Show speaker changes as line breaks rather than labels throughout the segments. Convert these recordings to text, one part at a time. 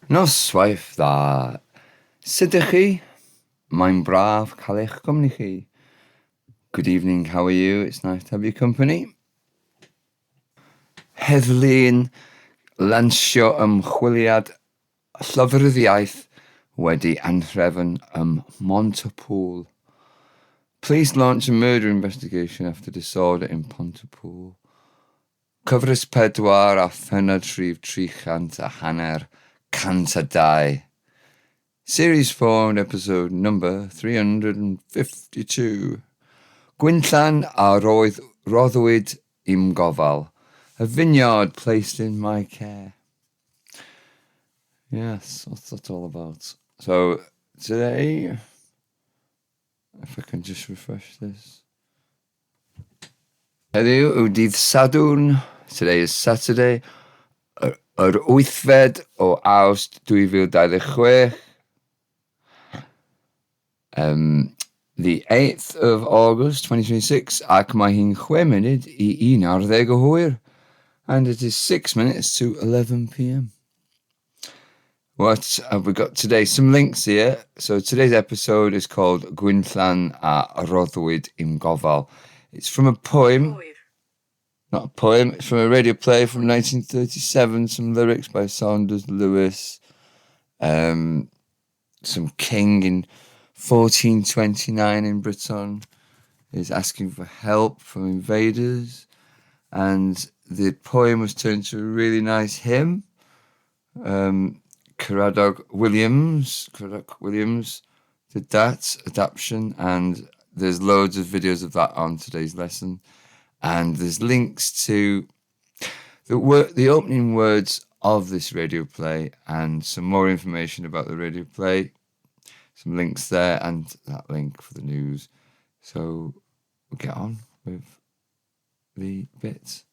Noswaith dda. Sut ydych chi? Mae'n braf cael eich cwmni chi. Good evening, how are you? It's nice to have your company. Heddlu'n, lansio ymchwiliad, llofruddiaeth, wedi anhrefn Mhont-y-pŵl. Police launch a murder investigation after disorder in Mhont-y-pŵl. Cyfres pedwar a phennod rhif 300 cant a 2. Series 4 and episode number 352. Gwinllan a Roddwyd Gofal. A vineyard placed in my care. Yes, what's that all about? So today, if I can just refresh this. Heddiw yw dydd Sadwrn. Today is Saturday. Yr 8fed o Awst 2026. The 8th of August 2026, ac mae hi'n 6 munud I 11 o hwyr, and it is 6 minutes to 11 p.m. What have we got today? Some links here. So today's episode is called Gwinllan a Roddwyd Gofal. It's from a poem. Not a poem, it's from a radio play from 1937, some lyrics by Saunders Lewis, some king in 1429 in Britain is asking for help from invaders, and the poem was turned into a really nice hymn. Craddock Williams did that adaptation, and there's loads of videos of that on today's lesson. And there's links to the opening words of this radio play and some more information about the radio play. Some links there and that link for the news. So we'll get on with the bits.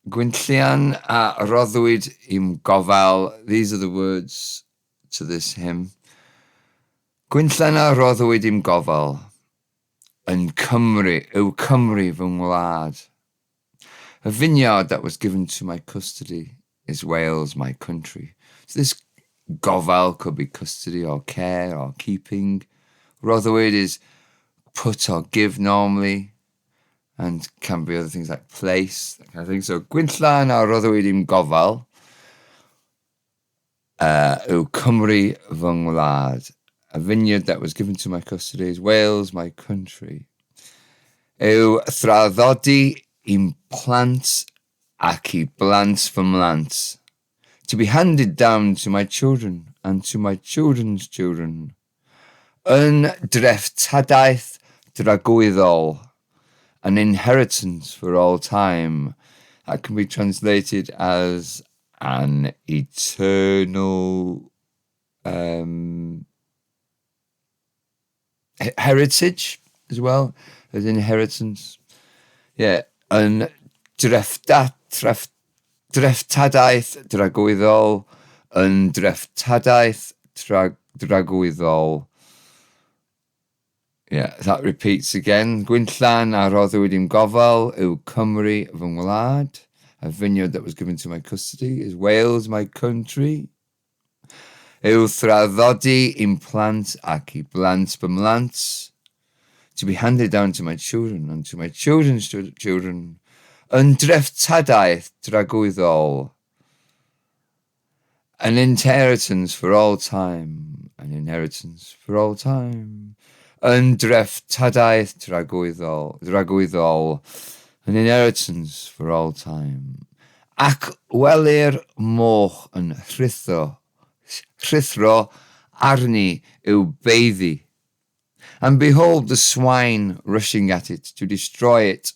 Gwinllan a Roddwyd Gofal. These are the words to this hymn. Gwinllan a Roddwyd Gofal. Yn Cymru, yw Cymru fy ngwlad. A vineyard that was given to my custody is Wales, my country. So this Gofal could be custody or care or keeping. Roddwyd is put or give normally, and can be other things like place, that kind of thing. So Gwinllan a Roddwyd Gofal, yw Cymru fy ngwlad. A vineyard that was given to my custody is Wales, my country. Yw thraddodi plant ac I blant fy mlant. To be handed down to my children and to my children's children. Yn dreftadaeth dragwyddol. An inheritance for all time. That can be translated as an eternal heritage as well as inheritance. Yeah, yn dreftadaeth dragwyddol, yn dreftadaeth dragwyddol. Yeah, that repeats again. Gwinllan a Roddwyd Gofal yw Cymru fy ngwlad. A vineyard that was given to my custody is Wales, my country. Yw thraddodi plant ac I blant fy mlant. To be handed down to my children and to my children's children. Yn dreftadaeth dragwyddol. An inheritance for all time. An inheritance for all time. Yn dreftadaeth dragwyddol. An inheritance for all time. Ac welir moch yn rhithro arni yw beiddi. And behold the swine rushing at it to destroy it.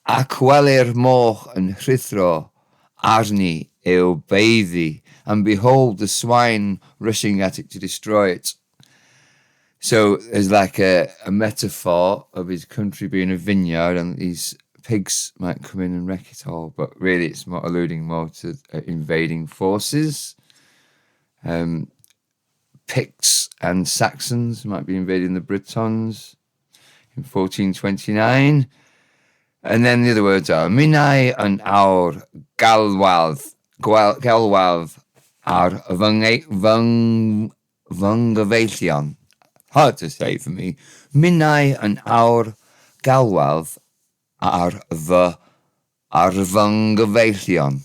Ac welir moch yn rhithro arni yw beiddi. And behold the swine rushing at it to destroy it. So there's like a metaphor of his country being a vineyard, and these pigs might come in and wreck it all. But really it's more alluding more to invading forces. Picts and Saxons might be invading the Britons in 1429. And then the other words are Minai an awr galwadd gelwaf ar fynghyfeillion. Hard to say for me. Minnau yn awr galwaf ar fynghyfeillion.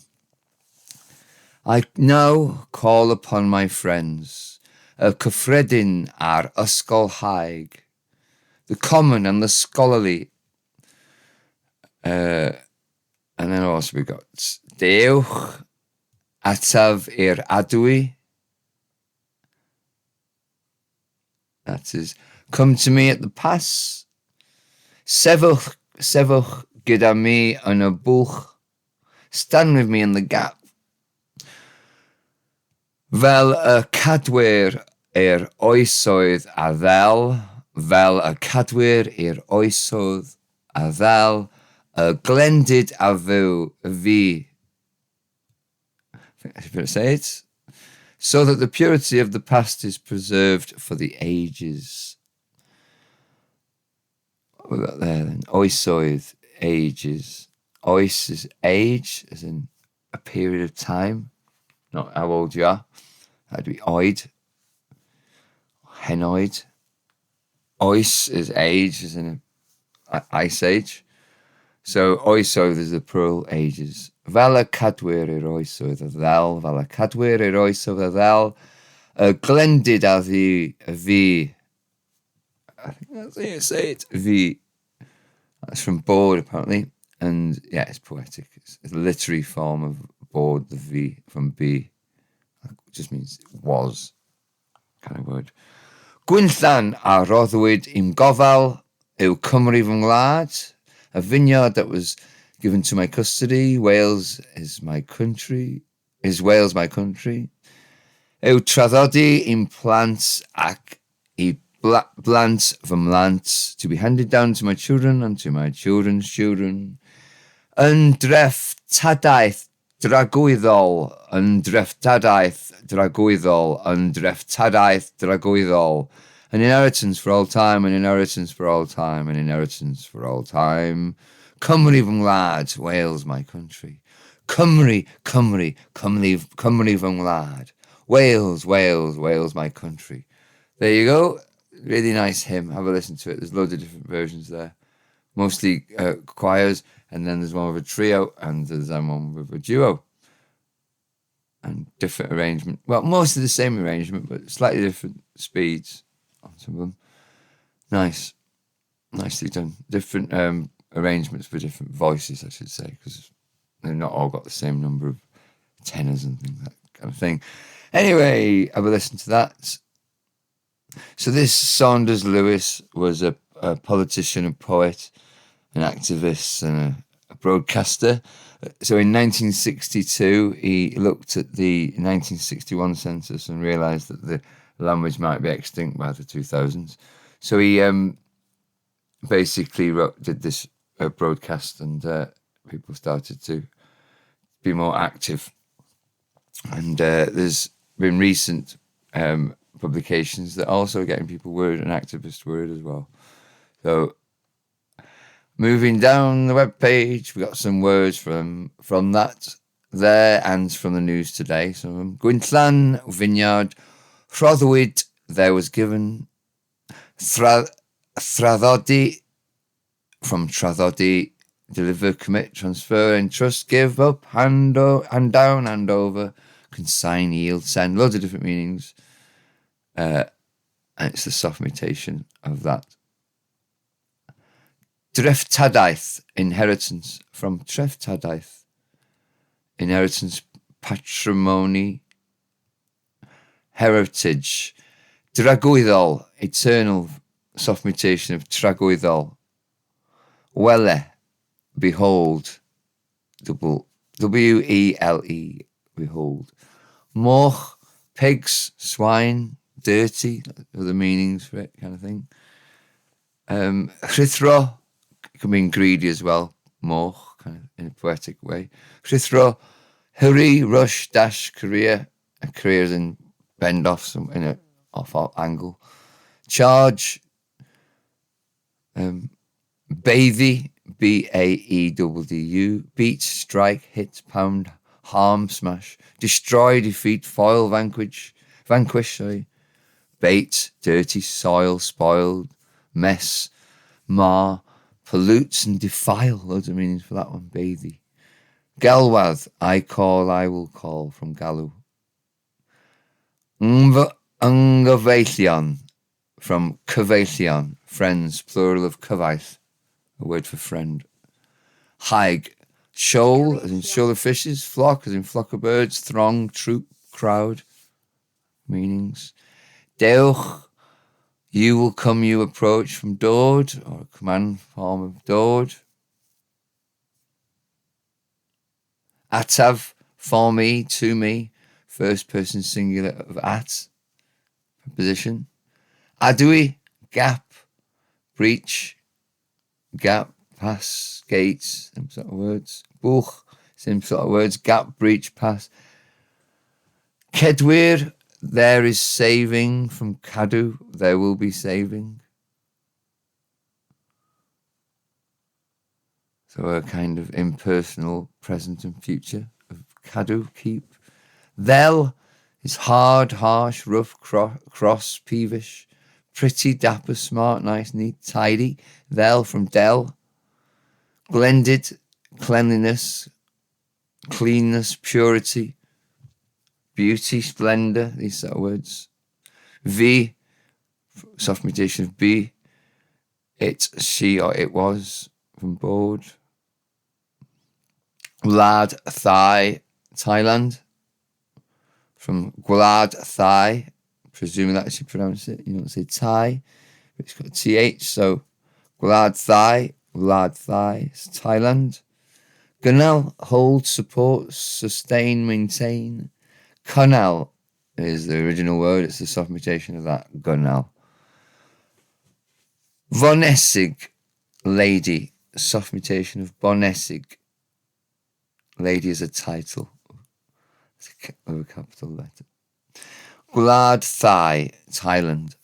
I now call upon my friends, y cyffredin ar ysgol haig, the common and the scholarly. And then also we got dewch, ataf i'r adwy. That is, come to me at the pass. Sefwch gyda mi yn y bwch. Stand with me in the gap. Fel y cadwyr i'r oesoedd a ddel, fel y cadwyr i'r oesoedd a ddel, y glendid a fi. I think I should say it. So that the purity of the past is preserved for the ages. What we got there then? Oesoedd, ages. Oes is age, as in a period of time. Not how old you are. That'd be oed. Henoed. Oes is age, as in an ice age. So oesoedd is the plural ages. Fel y cadwyr i'r oesoedd a ddel, fel y cadwyr i'r oesoedd a ddel, y glendid a fi. I think that's how you say it. Vi. That's from board, apparently. And yeah, it's poetic. It's a literary form of board, the V from B. It just means was, kind of word. Gwinllan a Roddwyd im Gofal yw Cymru fy ngwlad, a vineyard that was given to my custody. Wales is my country. Is Wales my country? Yw traddodi im plant ac I blant fy mlant, to be handed down to my children and to my children's children. Undreftadaeth dragwyddol, undreftadaeth dragwyddol, undreftadaeth dragwyddol. An inheritance for all time, an inheritance for all time, an inheritance for all time. Cymru fy ngwlad, Wales my country. Cymru fy ngwlad. Wales, Wales, Wales my country. There you go. Really nice hymn. Have a listen to it. There's loads of different versions there. Mostly choirs, and then there's one with a trio, and there's one with a duo. And different arrangement. Well, mostly the same arrangement, but slightly different speeds on some of them. Nice. Nicely done. Different arrangements for different voices, I should say, because they've not all got the same number of tenors and things, that kind of thing. Anyway, have a listen to that. So this Saunders Lewis was a politician, a poet, an activist, and a broadcaster. So in 1962, he looked at the 1961 census and realised that the language might be extinct by the 2000s. So he basically did this broadcast, and people started to be more active. And there's been recent publications that also getting people word, an activist word as well. So moving down the webpage, we got some words from that there and from the news today. So Gwinllan, Vineyard, Roddwyd, there was given, Traddodi, from traddodi, deliver, commit, transfer, entrust, give up, hand down, hand over, consign, yield, send, loads of different meanings. And it's the soft mutation of that. Dreftadaeth, inheritance, from treftadaeth, inheritance, patrimony, heritage. Dragwyddol, eternal, soft mutation of tragwyddol. Wele, behold, W-E-L-E, behold. Moch, pigs, swine, dirty, other meanings for it, kind of thing. Rhithro, can mean greedy as well, moch, kind of in a poetic way. Rhithro, hurry, rush, dash, career. A career is in bend off in a off angle. Charge, bathie, B-A-E-W-D-U, beat, strike, hit, pound, harm, smash, destroy, defeat, foil, vanquish, bait, dirty, soil, spoiled, mess, mar, pollutes and defile. Loads of meanings for that one. Bathie. Gelwadd, I call, I will call, from galw. Ynghyfeillion, from cyfeillion, friends, plural of cyfaith, a word for friend. Haig, shoal, as in shoal of fishes, flock, as in flock of birds, throng, troop, crowd, meanings. Dewch, you will come, you approach, from dod, or a command form of dod. Atav, for me, to me, first person singular of at, preposition. Adwy, gap, breach, gap, pass, gates, same sort of words. Bwch, same sort of words, gap, breach, pass. Cedwyr, there is saving, from cadw, there will be saving. So a kind of impersonal present and future of cadw, keep. Thel is hard, harsh, rough, cross, peevish, pretty, dapper, smart, nice, neat, tidy. Thel from del. Blended, cleanliness, cleanness, purity, beauty, splendour, these sort of words. V, soft mutation of B, it, she or it was, from board. Wlad, thigh, Thailand, from Gwlad, thigh, presuming that's how you pronounce it. You don't say Thai, but it's got TH, so Gwlad, thigh, Wlad, thigh, it's Thailand. Gynnal, hold, support, sustain, maintain. Cynnal is the original word, it's the soft mutation of that, gynnal. Vonesig, lady, soft mutation of bonesig. Lady is a title of a capital letter. Gwlad, thigh, Thailand.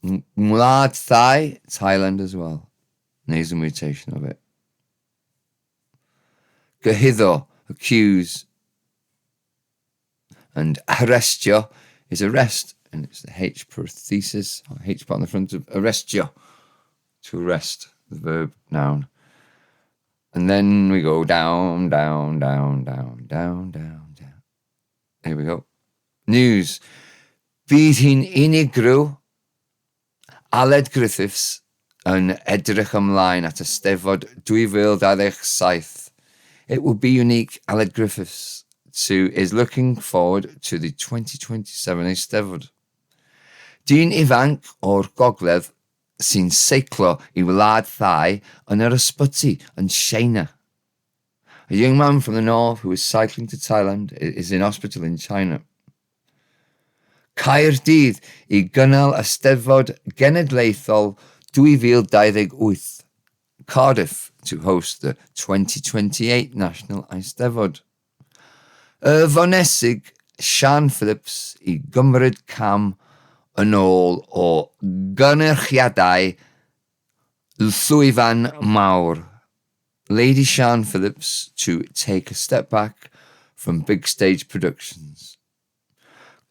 Gwlad, thigh, Thailand as well. Nasal mutation of it. Gyhyddo, accuse. And arrestio is arrest, and it's the H parenthesis, or H part on the front of arrestio, to arrest, the verb, noun. And then we go down, down, down, down, down, down, down. Here we go. News. Bydd hi'n unigryw Aled Griffiths yn edrych ymlaen at Eisteddfod 2027. It will be unique. Aled Griffiths is looking forward to the 2027 Eisteddfod. Dyn ifanc o'r Gogledd sy'n seiclo I wlad thai yn yr ysbyty yn China. A young man from the north who is cycling to Thailand is in hospital in China. Caerdydd I gynnal Eisteddfod Genedlaethol 2028. Cardiff to host the 2028 National Eisteddfod. Fonesig Sian Phillips I gymryd cam yn ôl o gynyrchiadau llwyfan mawr. Lady Sian Phillips to take a step back from big stage productions.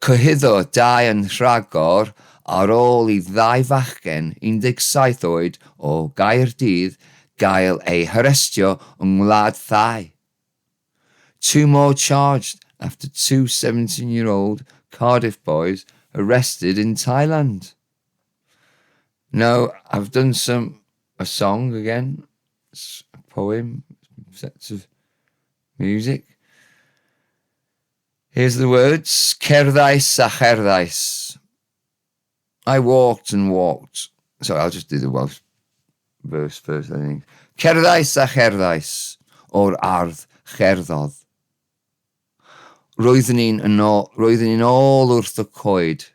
Cyhyddo dau yn rhagor ar ôl I ddau fachgen 17 oed o Gaerdydd gael ei harestio yng Ngwlad Thai. 2 more charged after 2 17-year-old Cardiff boys arrested in Thailand. Now, I've done a song again, it's a poem, sets of music. Here's the words, cerddais a cherddais. I walked and walked. Sorry, I'll just do the Welsh verse first, I think. Cerddais a cherddais, o'r ardd cherddodd. Roeddwn i'n ôl wrth y coed.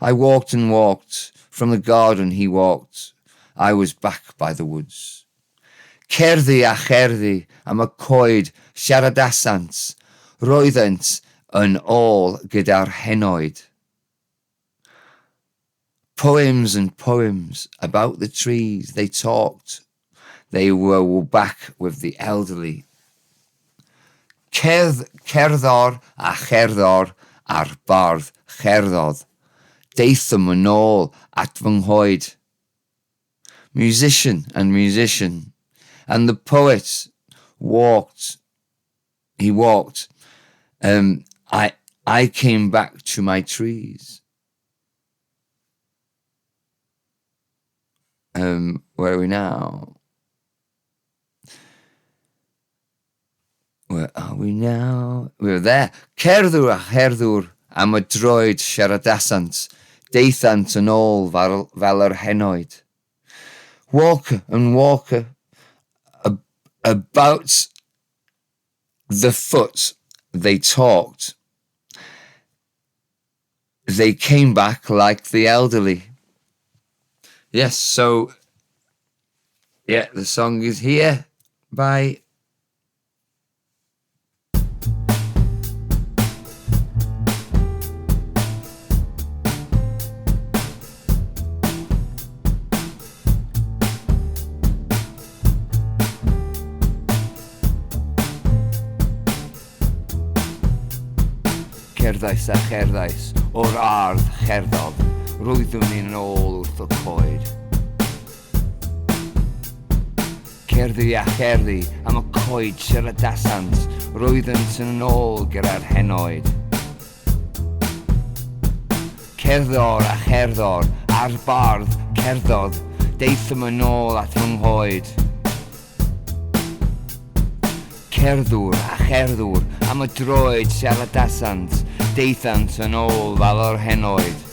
I walked and walked. From the garden he walked. I was back by the woods. Cerddi a cherddi am y coed siaradasant. Roeddent yn ôl gyda'r henoed. Poems and poems about the trees. They talked. They were back with the elderly. Cerddor a cherddor a'r bardd cherddodd. Deithom yn ôl at fy nghoed. Musician. And the poet walked. He walked. I came back to my trees. Where are we now? Where are we now? We're there. Cerddwr a cherddwr am y droed siaradasant, deithant yn ôl fel yr henoed. Walker and walker, about the foot they talked. They came back like the elderly. Yes, so, yeah, the song is here. Bye. Cerddais a cherddais o'r ardd cherddodd, rwyddwn ni'n ôl wrth y coed. Cerddi a cherddi am y coed siaradasant, rwyddent yn ôl gyda'r henoed. Cerddor a cherddor a'r bardd cerddodd, deithom yn ôl at fy nghoed. Cerddwr a cherddwr am y droed siaradasant, deithant yn ôl fel yr henoed.